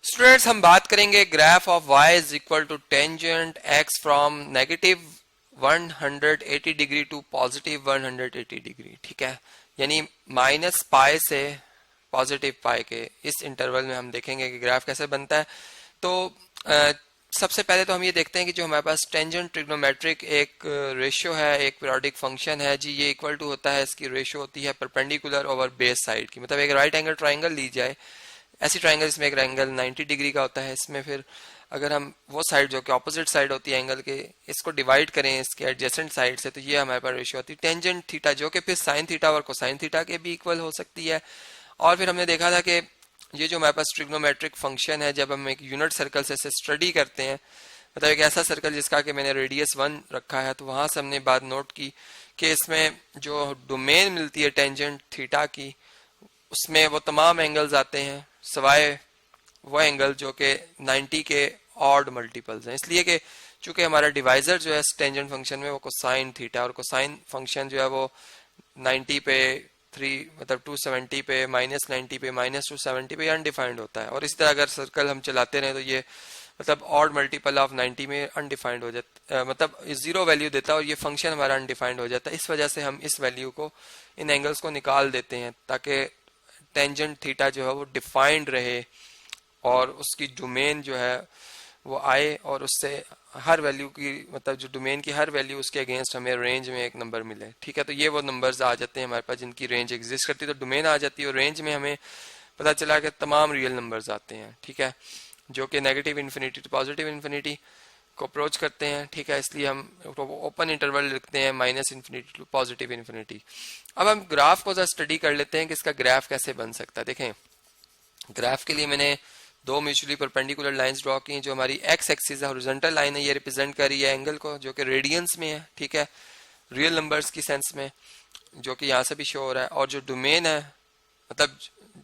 Students हम बात करेंगे graph of y is equal to tangent x from negative 180 degree to positive 180 degree. ठीक है, यानी माइनस पाई से पॉजिटिव पाई के इस इंटरवल में हम देखेंगे कि ग्राफ कैसे बनता है। तो सबसे पहले तो हम ये देखते हैं कि जो हमारे पास टेंजेंट ट्रिग्नोमेट्रिक एक रेशियो है, एक पीरियोडिक फंक्शन है जी, ये इक्वल टू होता है, इसकी रेशियो होती है परपेंडिकुलर ओवर बेस साइड की। मतलब एक राइट एंगल ट्राइंगल ली जाए, ऐसी ट्राइंगल इसमें एक एंगल 90 डिग्री का होता है, इसमें फिर अगर हम वो साइड जो कि ऑपोजिट साइड होती है एंगल के, इसको डिवाइड करें इसके एडजेसेंट साइड से, तो ये हमारे पास रेशियो होती है टेंजेंट थीटा, जो कि फिर साइन थीटा और कोसाइन थीटा के भी इक्वल हो सकती है। और फिर हमने देखा था कि ये जो हमारे पास ट्रिग्नोमेट्रिक फंक्शन है, जब हम एक यूनिट सर्कल से स्टडी करते हैं, मतलब एक ऐसा सर्कल जिसका कि मैंने रेडियस 1 रखा है, तो वहां से हमने बात नोट की कि इसमें जो डोमेन मिलती है टेंजेंट थीटा की, उसमें वो तमाम एंगल्स आते हैं सवाए वो एंगल जो कि 90 के ऑड मल्टीपल्स हैं, इसलिए कि चूंकि हमारा डिवाइजर जो है टेंजेंट फंक्शन में वो कोसाइन थीटा, और कोसाइन फंक्शन जो है वो 90 पे 3 मतलब 270 पे -90 पे -270 पे अनडिफाइंड होता है। और इसी तरह अगर सर्कल हम चलाते रहे तो ये मतलब ऑड मल्टीपल ऑफ 90 में अनडिफाइंड हो जाता, मतलब जीरो वैल्यू देता है और ये फंक्शन हमारा अनडिफाइंड हो जाता है। इस वजह से हम इस वैल्यू को, इन एंगल्स को निकाल देते हैं ताकि टेंजेंट थीटा जो है वो डिफाइंड रहे और उसकी डोमेन जो है वो आए, और उससे हर वैल्यू की, मतलब जो डोमेन की हर वैल्यू उसके अगेंस्ट हमें रेंज में एक नंबर मिले। ठीक है, तो ये वो नंबर्स आ जाते हैं हमारे पास जिनकी रेंज एग्जिस्ट करती है, तो डोमेन आ जाती है और रेंज में हमें पता चला कि तमाम रियल नंबर्स आते हैं। ठीक है, जो कि negative infinity to positive infinity को अप्रोच करते हैं। ठीक है, इसलिए हम ओपन इंटरवल लिखते हैं -इन्फिनिटी टू पॉजिटिव इन्फिनिटी। अब हम ग्राफ को स्टडी कर लेते हैं कि इसका ग्राफ कैसे बन सकता है। देखें, ग्राफ के लिए मैंने दो म्यूचुअली परपेंडिकुलर लाइंस ड्रॉ की, जो हमारी एक्स एक्सिस हॉरिजॉन्टल लाइन है, ये रिप्रेजेंट कर रही है एंगल को, जो कि रेडियंस में है। ठीक है, रियल नंबर्स की सेंस में, जो कि यहाँ से भी शो हो रहा है। और जो डोमेन है, मतलब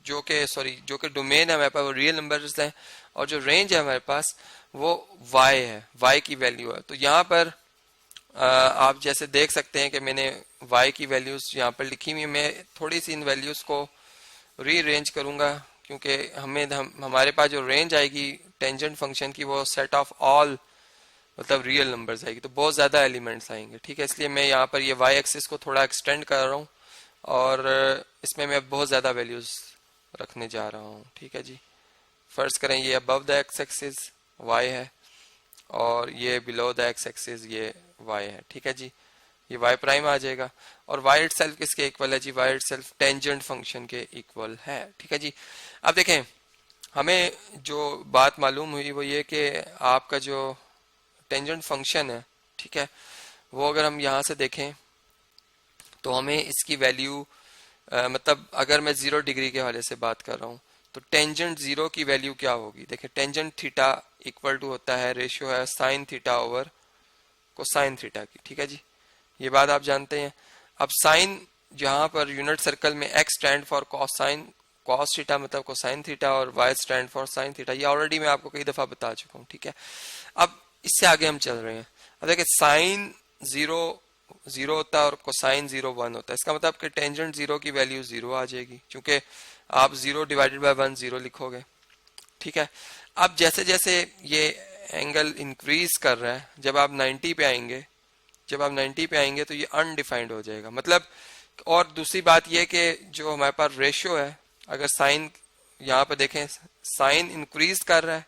जो कि डोमेन है हमारे पास वो रियल नंबर्स है, और जो रेंज है हमारे पास वो y है, y की वैल्यू है। तो यहाँ पर आप जैसे देख सकते हैं कि मैंने y की वैल्यूज यहाँ पर लिखी हुई है। मैं थोड़ी सी इन वैल्यूज को रीअरेंज करूंगा, क्योंकि हमारे पास जो रेंज आएगी टेंजेंट फंक्शन की, वो सेट ऑफ ऑल मतलब रियल नंबर्स आएगी, तो बहुत ज्यादा एलिमेंट्स आएंगे। ठीक है, इसलिए मैं यहाँ पर ये y एक्सिस को थोड़ा एक्सटेंड कर रहा हूँ और इसमें मैं बहुत ज्यादा वैल्यूज रखने जा रहा हूँ। ठीक है जी, फर्ज करें ये above the x axis y है और ये बिलो द एक्स एक्सिस ये y है। ठीक है जी, ये y प्राइम आ जाएगा, और y इटसेल्फ किसके इक्वल है जी, y इटसेल्फ टेंजेंट फंक्शन के इक्वल है। ठीक है जी, अब देखें हमें जो बात मालूम हुई वो ये कि आपका जो टेंजेंट फंक्शन है, ठीक है, वो अगर हम यहाँ से देखें तो हमें इसकी वैल्यू मतलब अगर मैं 0 डिग्री के हवाले से बात कर रहा हूँ तो टेंजेंट 0 की वैल्यू क्या होगी। देखिए, टेंजेंट थीटा इक्वल टू होता है, रेशियो है sine theta over cosine theta की। ठीक है जी, ये बात आप जानते हैं। अब साइन जहां पर यूनिट सर्कल में x stand for cosine cos theta मतलब कोसाइन थीटा, और y stand for sine theta, ये ऑलरेडी मैं आपको कई दफा बता चुका हूँ। ठीक है, अब इससे आगे हम चल रहे हैं। अब देखिए, साइन 0 होता है और कोसाइन 0 1 होता है, इसका मतलब कि टेंजेंट 0 की वैल्यू 0 आ जाएगी, क्योंकि आप 0 डिवाइडेड बाय 1 0 लिखोगे। ठीक है, अब जैसे जैसे ये एंगल इंक्रीज कर रहा है, जब आप 90 पे आएंगे तो ये अनडिफाइंड हो जाएगा। मतलब, और दूसरी बात यह कि जो हमारे पास रेशियो है, अगर साइन यहाँ पे देखें, साइन इंक्रीज कर रहा है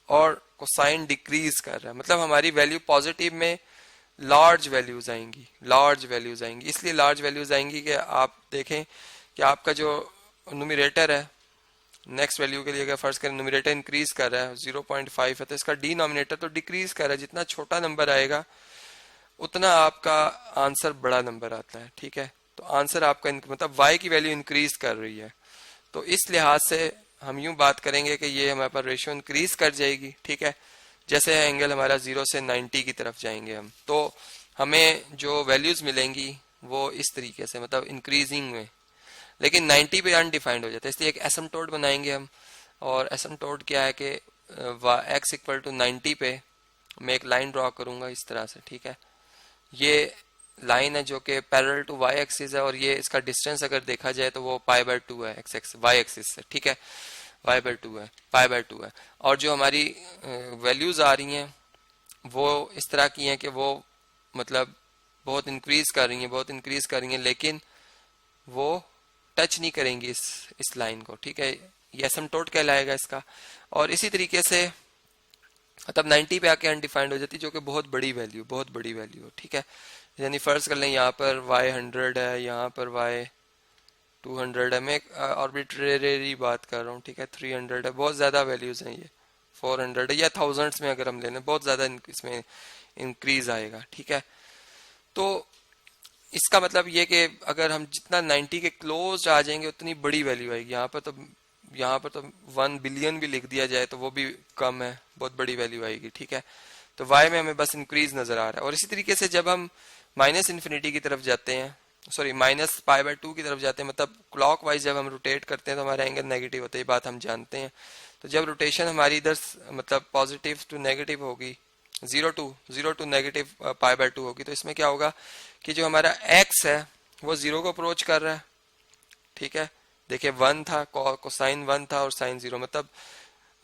और कोसाइन डिक्रीज कर रहा है, मतलब हमारी वैल्यू पॉजिटिव में लार्ज वैल्यूज आएंगी। इसलिए लार्ज वैल्यूज आएंगी कि आप देखें कि आपका जो न्यूमरेटर है, नेक्स्ट वैल्यू के लिए अगर फर्ज करें न्यूमरेटर इंक्रीज कर रहा है 0.5 है, तो इसका डिनोमिनेटर तो डिक्रीज कर रहा है। जितना छोटा नंबर आएगा उतना आपका आंसर बड़ा नंबर आता है। ठीक है, तो आंसर आपका मतलब y की वैल्यू इंक्रीज कर रही है, तो इस लिहाज से हम यूं बात करेंगे कि ये हमारे पास रेशियो इंक्रीज कर जाएगी। ठीक है, जैसे एंगल हमारा 0 से 90 की तरफ जाएंगे हम, तो हमें जो वैल्यूज मिलेंगी वो इस तरीके से, मतलब इंक्रीजिंग में, लेकिन 90 पे अनडिफाइंड हो जाता है। इसलिए एक एसिम्पटोट बनाएंगे हम, और एसिम्पटोट क्या है कि x इक्वल टू 90 पे मैं एक लाइन ड्रॉ करूंगा इस तरह से। ठीक है, ये लाइन है जो कि पैरेलल टू y एक्सिस है, और ये इसका डिस्टेंस अगर देखा जाए तो वो π/2 है y एक्सिस से। ठीक है, y/2 है, π/2 है। और जो हमारी वैल्यूज आ रही हैं वो इस तरह की हैं कि वो मतलब बहुत इंक्रीज कर रही हैं, बहुत इंक्रीज कर रही हैं, लेकिन वो टच नहीं करेंगी इस लाइन को, ठीक है। ये एसिम्पटोट कहलाएगा इसका। और इसी तरीके से तब 90 पे आके अनडिफाइंड हो जाती है, जो कि बहुत बड़ी वैल्यू, बहुत बड़ी वैल्यू है, ठीक है। यानी फर्ज कर लें यहाँ पर y 100 है, यहाँ पर y 200 है, मैं आर्बिट्रेरी बात कर रहा हूँ, ठीक है। 300 है, बहुत ज्यादा वैल्यूज हैं ये, 400 है या थाउजेंड्स में अगर हम ले लें, बहुत ज्यादा इसमें इंक्रीज आएगा, ठीक है। तो इसका मतलब ये कि अगर हम जितना 90 के क्लोज आ जाएंगे उतनी बड़ी वैल्यू आएगी। यहाँ पर तो 1 बिलियन भी लिख दिया जाए तो वो भी कम है, बहुत बड़ी वैल्यू आएगी, ठीक है। तो y में हमें बस इंक्रीज नजर आ रहा है। और इसी तरीके से जब हम माइनस इन्फिनिटी की तरफ जाते हैं, सॉरी माइनस π/2 की तरफ जाते हैं, मतलब क्लॉक वाइज जब हम रोटेट करते हैं तो हमारा एंगल नेगेटिव होता है, ये बात हम जानते हैं। तो जब रोटेशन हमारी इधर मतलब पॉजिटिव टू नेगेटिव होगी, जीरो टू नेगेटिव π/2 होगी, तो इसमें क्या होगा कि जो हमारा x है वो जीरो को अप्रोच कर रहा है, ठीक है। देखिए 1 था, कोसाइन 1 था और साइन 0, मतलब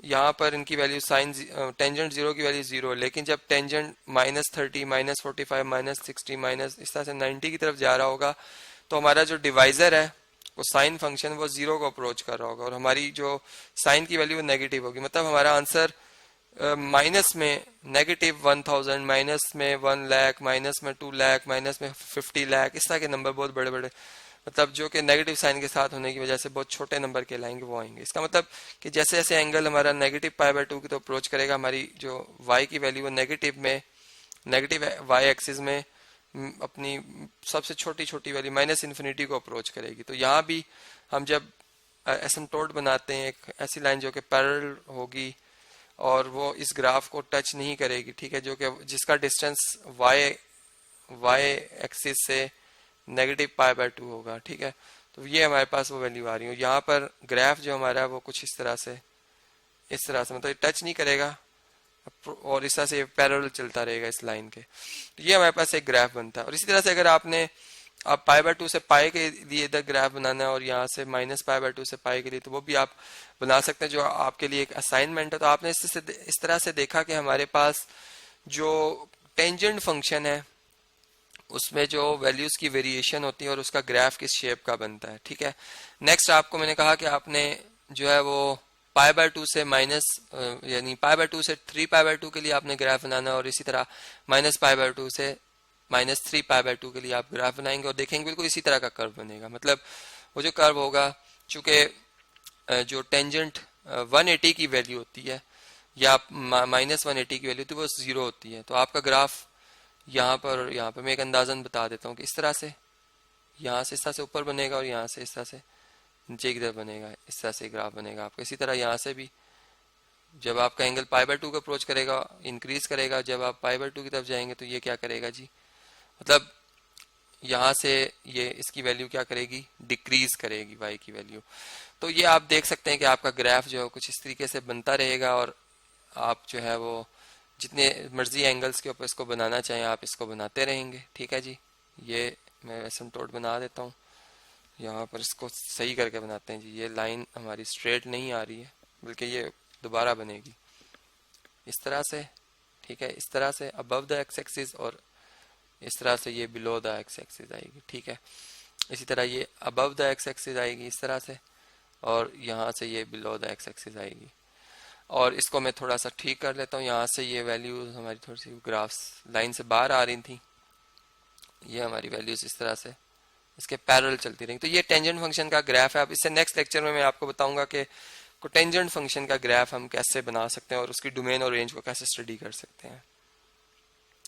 यहाँ पर इनकी वैल्यू साइन टेंजेंट 0 की वैल्यू 0 है, लेकिन जब टेंजेंट -30 -45 -60 माइनस इस तरह से 90 की तरफ जा रहा होगा तो हमारा जो डिवाइजर है वो साइन फंक्शन वो 0 को अप्रोच कर रहा होगा और हमारी जो साइन की वैल्यू वो नेगेटिव होगी। मतलब हमारा आंसर माइनस में -1000, माइनस में 1 लाख, माइनस में 2 लाख, माइनस में 50 लाख, इस तरह के नंबर बहुत बड़े बड़े, मतलब जो कि नेगेटिव साइन के साथ होने की वजह से बहुत छोटे नंबर के लाएंगे वो आएंगे। इसका मतलब कि जैसे जैसे एंगल हमारा नेगेटिव π/2 की तो अप्रोच करेगा, हमारी जो y की वैल्यू वो नेगेटिव y एक्सिस में अपनी सबसे छोटी छोटी वैल्यू माइनस इन्फिनिटी को अप्रोच करेगी। तो यहाँ भी हम जब एसिम्पटोट बनाते हैं, एक ऐसी लाइन जो कि पैरेलल होगी और वो इस ग्राफ को टच नहीं करेगी, ठीक है, जो कि जिसका डिस्टेंस y एक्सिस से नेगेटिव π/2 होगा, ठीक है। तो ये हमारे पास वो वैल्यू आ रही है। यहाँ पर ग्राफ जो हमारा है वो कुछ इस तरह से मतलब टच नहीं करेगा और इस तरह से पैरेलल चलता रहेगा इस लाइन के। तो ये हमारे पास एक ग्राफ बनता है। और इसी तरह से अगर आपने आप π/2 से पाई के लिए इधर ग्राफ बनाना है और यहाँ से -π/2 से पाई के लिए, तो वो भी आप बना सकते हैं, जो आपके लिए एक असाइनमेंट है। तो आपने इस तरह से देखा कि हमारे पास जो टेंजेंट फंक्शन है उसमें जो वैल्यूज की वेरिएशन होती है और उसका ग्राफ किस शेप का बनता है, ठीक है। नेक्स्ट आपको मैंने कहा कि आपने जो है वो π/2 से यानी π/2 से 3π/2 के लिए आपने ग्राफ बनाना है और इसी तरह -π/2 से -3π/2 के लिए आप ग्राफ बनाएंगे और देखेंगे बिल्कुल इसी तरह का कर्व बनेगा। मतलब वो जो कर्व होगा, चूंकि जो टेंजेंट 180 की वैल्यू होती है या -180 की वैल्यू होती है वो 0 होती है, तो आपका ग्राफ यहाँ पर मैं एक अंदाजन बता देता हूँ कि इस तरह से यहाँ से इस तरह से ऊपर बनेगा और यहाँ से इस तरह से नीचे की तरफ बनेगा, इस तरह से ग्राफ बनेगा आपका। इसी तरह यहाँ से भी जब आपका एंगल π/2 को अप्रोच करेगा इंक्रीज करेगा, जब आप π/2 की तरफ जाएंगे तो ये क्या करेगा जी, मतलब यहाँ से ये इसकी वैल्यू क्या करेगी, डिक्रीज करेगी y की वैल्यू। तो ये आप देख सकते हैं कि आपका ग्राफ जो है कुछ इस तरीके से बनता रहेगा और आप जो है वो जितने मर्जी एंगल्स के ऊपर इसको बनाना चाहें आप इसको बनाते रहेंगे, ठीक है जी। ये मैं एसिम्पटोट बना देता हूँ, यहाँ पर इसको सही करके बनाते हैं जी। ये लाइन हमारी स्ट्रेट नहीं आ रही है बल्कि ये दोबारा बनेगी इस तरह से, ठीक है, इस तरह से अबव द एक्स एक्सिस और इस तरह से ये बिलो द एक्स एक्सिस आएगी, ठीक है। इसी तरह ये अबव द एक्स एक्सिस आएगी इस तरह से और यहाँ से ये बिलो द एक्स एक्सिस आएगी। और इसको मैं थोड़ा सा ठीक कर लेता हूँ, यहाँ से ये वैल्यूज हमारी थोड़ी सी ग्राफ्स लाइन से बाहर आ रही थी, ये हमारी वैल्यूज इस तरह से इसके पैरेलल चलती रही। तो ये टेंजेंट फंक्शन का ग्राफ है। अब इससे नेक्स्ट लेक्चर में मैं आपको बताऊंगा कि टेंजेंट फंक्शन का ग्राफ हम कैसे बना सकते हैं और उसकी डोमेन और रेंज को कैसे स्टडी कर सकते हैं।